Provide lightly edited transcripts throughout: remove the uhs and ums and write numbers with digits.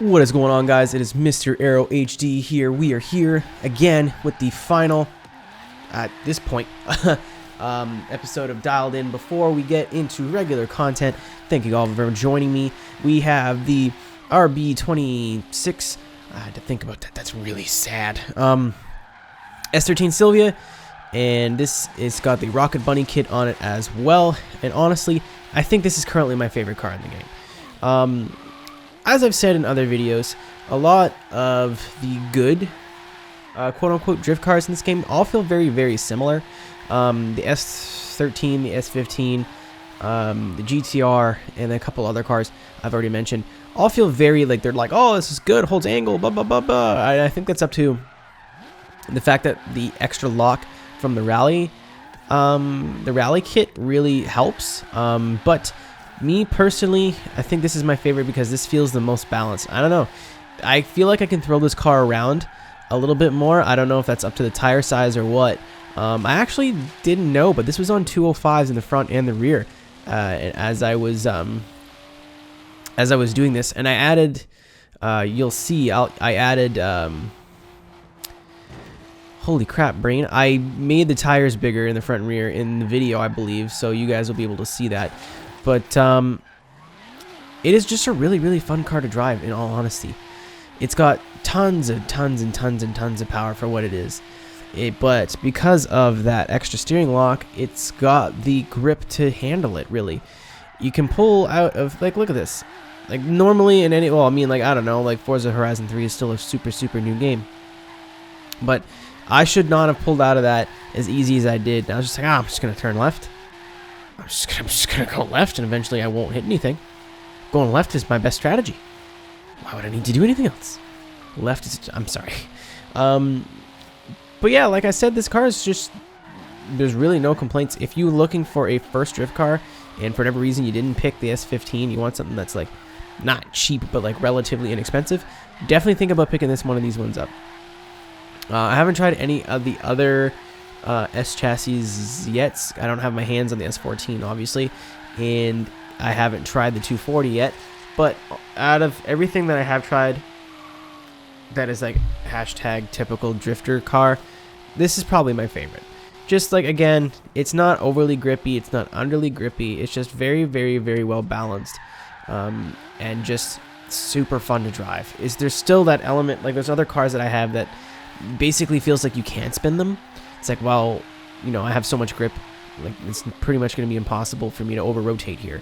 What is going on, guys? It is MrAeroHD here. We are here again with the final, at this point, episode of Dialed In. Before we get into regular content, thank you all for joining me. We have the RB26. I had to think about that. That's really sad. S13 Sylvia, and this is got the Rocket Bunny kit on it as well. And honestly, I think this is currently my favorite car in the game. As I've said in other videos, a lot of the good, quote-unquote, drift cars in this game all feel very, very similar. The S13, the S15, the GTR, and a couple other cars I've already mentioned all feel very, like, they're like, oh, this is good, holds angle, blah, blah, blah, blah. I think that's up to the fact that the extra lock from the rally kit really helps. But me personally, I think this is my favorite because this feels the most balanced. I don't know. I feel like I can throw this car around a little bit more. I don't know if that's up to the tire size or what. I actually didn't know, but this was on 205s in the front and the rear as I was doing this, and I added. You'll see. I added. Holy crap, brain! I made the tires bigger in the front and rear in the video, I believe, so you guys will be able to see that. But it is just a really, really fun car to drive, in all honesty. It's got tons of power for what it is. But because of that extra steering lock, it's got the grip to handle it, really. You can pull out of, like, look at this. Like, normally in any, well, I mean, like, I don't know, like, Forza Horizon 3 is still a super, super new game. But I should not have pulled out of that as easy as I did. I was just like, I'm just going to turn left. I'm just gonna go left, and eventually I won't hit anything. Going left is my best strategy. Why would I need to do anything else? Left is, I'm sorry. But yeah, like I said, this car is just, there's really no complaints. If you're looking for a first drift car, and for whatever reason you didn't pick the S15, you want something that's like not cheap but like relatively inexpensive, definitely think about picking one of these ones up. I haven't tried any of the other S chassis yet. I don't have my hands on the S14, obviously, and I haven't tried the 240 yet. But out of everything that I have tried that is like hashtag typical drifter car, this is probably my favorite. Just like, again, it's not overly grippy, it's not underly grippy, it's just very, very, very well balanced, and just super fun to drive. There's still that element, like there's other cars that I have that basically feels like you can't spin them. It's like, well, you know, I have so much grip, like it's pretty much going to be impossible for me to over-rotate here.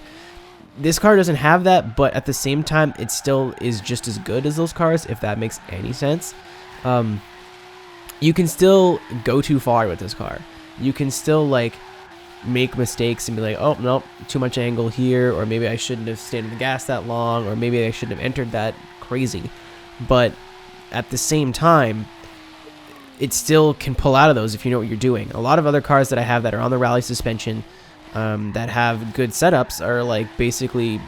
This car doesn't have that, but at the same time, it still is just as good as those cars, if that makes any sense. You can still go too far with this car. You can still, like, make mistakes and be like, oh, no, too much angle here, or maybe I shouldn't have stayed on the gas that long, or maybe I shouldn't have entered that crazy. But at the same time, it still can pull out of those if you know what you're doing. A lot of other cars that I have that are on the rally suspension that have good setups are like basically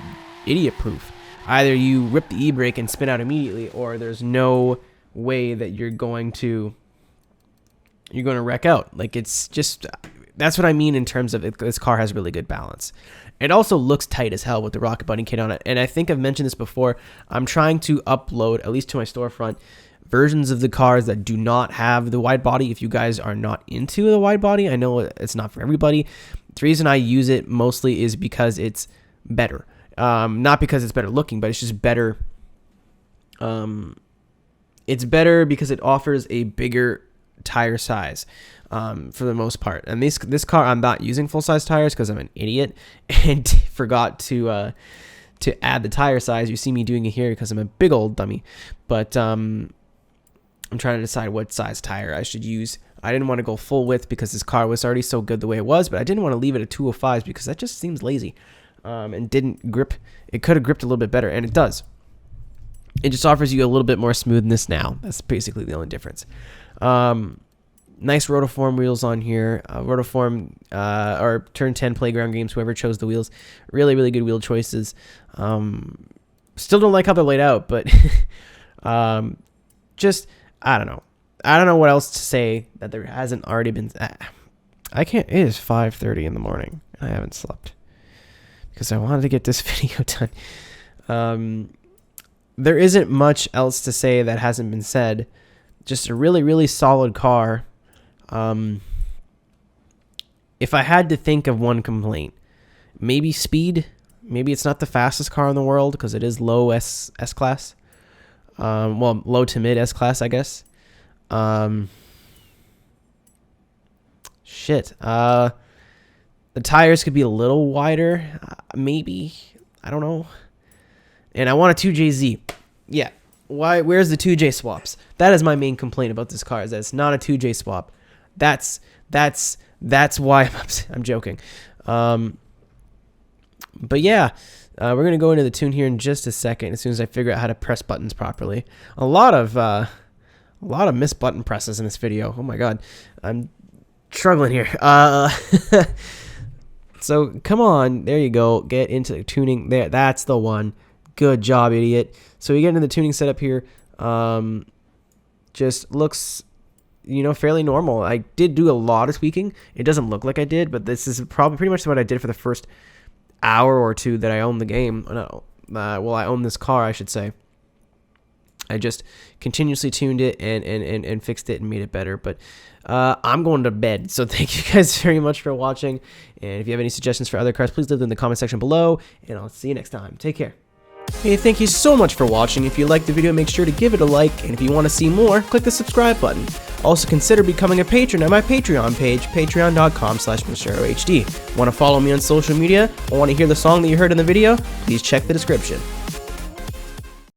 idiot proof. Either you rip the e-brake and spin out immediately, or there's no way that you're going to wreck out. Like, it's just, that's what I mean in terms of this car has really good balance. It also looks tight as hell with the Rocket Bunny kit on it. And I think I've mentioned this before. I'm trying to upload, at least to my storefront, versions of the cars that do not have the wide body. If you guys are not into the wide body, I know it's not for everybody. The reason I use it mostly is because it's better. Not because it's better looking, but it's just better. It's better because it offers a bigger tire size for the most part. And this car, I'm not using full-size tires because I'm an idiot and forgot to add the tire size. You see me doing it here because I'm a big old dummy. But I'm trying to decide what size tire I should use. I didn't want to go full width because this car was already so good the way it was, but I didn't want to leave it at 205s because that just seems lazy and didn't grip. It could have gripped a little bit better, and it does. It just offers you a little bit more smoothness now. That's basically the only difference. Nice rotiform wheels on here. Rotiform or Turn 10 Playground Games, whoever chose the wheels. Really, really good wheel choices. Still don't like how they're laid out, but just, I don't know. I don't know what else to say that there hasn't already been. I can't. It is 5:30 in the morning, and I haven't slept because I wanted to get this video done. there isn't much else to say that hasn't been said. Just a really, really solid car. If I had to think of one complaint, maybe speed. Maybe it's not the fastest car in the world because it is low S class. Well, low to mid S class, I guess. Shit. The tires could be a little wider, maybe. I don't know. And I want a 2JZ. Yeah. Why? Where's the 2J swaps? That is my main complaint about this car, is that it's not a 2J swap. That's why I'm joking. But yeah, we're gonna go into the tune here in just a second. As soon as I figure out how to press buttons properly. A lot of missed button presses in this video. Oh my god, I'm struggling here. So come on, there you go. Get into the tuning. There, that's the one. Good job, idiot. So we get into the tuning setup here. Just looks, fairly normal. I did do a lot of tweaking. It doesn't look like I did, but this is probably pretty much what I did for the first hour or two that I owned the game. No, well, I own this car, I should say. I just continuously tuned it and fixed it and made it better. But I'm going to bed. So thank you guys very much for watching. And if you have any suggestions for other cars, please leave them in the comment section below. And I'll see you next time. Take care. Hey, thank you so much for watching. If you liked the video, make sure to give it a like. And if you want to see more, click the subscribe button. Also consider becoming a patron at my Patreon page, patreon.com/MrAeroHD. Want to follow me on social media or want to hear the song that you heard in the video? Please check the description.